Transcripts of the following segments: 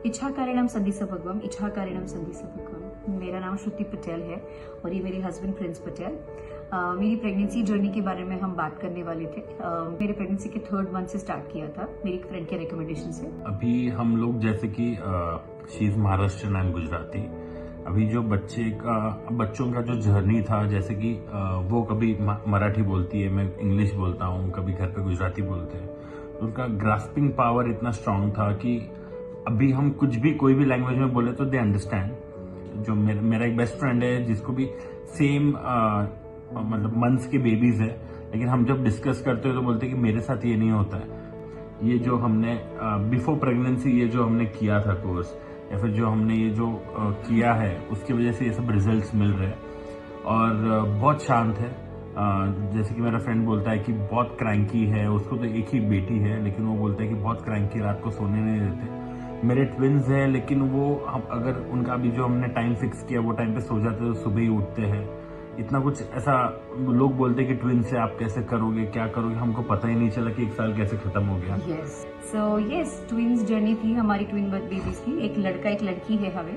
इच्छाकारिणम सन्धिसभगवम, इच्छाकारिणम सन्धिसभगवम। मेरा नाम श्रुति पटेल है और ये मेरे हस्बैंड प्रिंस पटेल। मेरी प्रेगनेंसी जर्नी के बारे में हम बात करने वाले थे। मेरे प्रेगनेंसी के 3rd मंथ से स्टार्ट किया था मेरी एक फ्रेंड के रिकमेंडेशन से। अभी हम लोग जैसे कि she is Maharashtrian and Gujarati. अभी जो बच्चों का जो जर्नी था, जैसे कि वो कभी मराठी बोलती है, मैं इंग्लिश बोलता हूँ, कभी घर पे गुजराती बोलते हैं, तो उनका ग्रास्पिंग पावर इतना स्ट्रांग था कि अभी हम कुछ भी कोई भी लैंग्वेज में बोले तो दे अंडरस्टैंड। जो मेरा एक बेस्ट फ्रेंड है जिसको भी सेम मतलब मंथ्स के बेबीज है, लेकिन हम जब डिस्कस करते हैं तो बोलते हैं कि मेरे साथ ये नहीं होता है। ये जो हमने बिफोर प्रेगनेंसी ये जो हमने किया था कोर्स, या फिर जो हमने ये जो किया है, उसकी वजह से ये सब रिजल्ट्स मिल रहे हैं और बहुत शांत है। जैसे कि मेरा फ्रेंड बोलता है कि बहुत क्रैंकी है, उसको तो एक ही बेटी है, लेकिन वो बोलता है कि बहुत क्रैंकी, रात को सोने नहीं देते। मेरे ट्विन्स हैं, लेकिन वो अगर उनका अभी जो हमने टाइम फिक्स किया वो टाइम पे सो जाते हैं तो सुबह ही उठते हैं। इतना कुछ ऐसा लोग बोलते हैं कि ट्विन्स से आप कैसे करोगे, क्या करोगे, हमको पता ही नहीं चला कि 1 साल कैसे खत्म हो गया। यस ट्विन्स जर्नी थी हमारी, ट्विन बेबीज की। एक लड़का एक लड़की है हमें,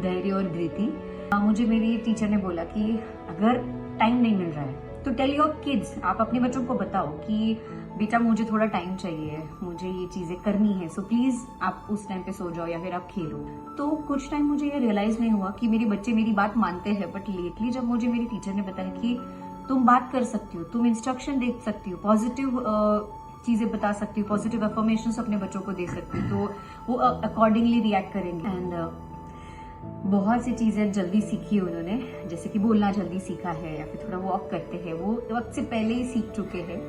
धैर्य और धृति। मुझे मेरी टीचर ने बोला कि अगर टाइम नहीं मिल रहा है तो टेल योर किड्स, आप अपने बच्चों को बताओ कि बेटा मुझे थोड़ा टाइम चाहिए, मुझे ये चीजें करनी है, सो प्लीज आप उस टाइम पे सो जाओ या फिर आप खेलो। तो कुछ टाइम मुझे ये रियलाइज नहीं हुआ कि मेरे बच्चे मेरी बात मानते हैं, बट लेटली जब मुझे मेरी टीचर ने बताया कि तुम बात कर सकती हो, तुम इंस्ट्रक्शन दे सकती हो, पॉजिटिव चीजें बता सकती हो, पॉजिटिव अफर्मेशंस अपने बच्चों को दे सकती हो, तो वो अकॉर्डिंगली रिएक्ट करेंगे। एंड बहुत सी चीजें जल्दी सीखी उन्होंने, जैसे कि बोलना जल्दी सीखा है या फिर थोड़ा वॉक करते हैं, वो वक्त से पहले ही सीख चुके हैं।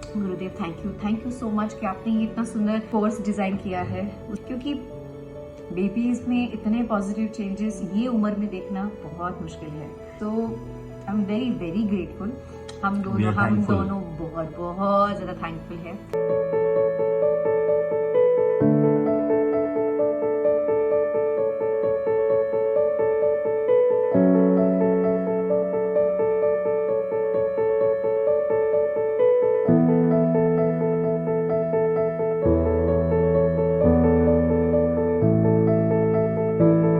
गुरुदेव थैंक यू सो मच कि आपने ये इतना सुंदर कोर्स डिजाइन किया है, क्योंकि बेबीज में इतने पॉजिटिव चेंजेस ये उम्र में देखना बहुत मुश्किल है। तो I am very very grateful. हम दोनों बहुत बहुत ज्यादा थैंकफुल है।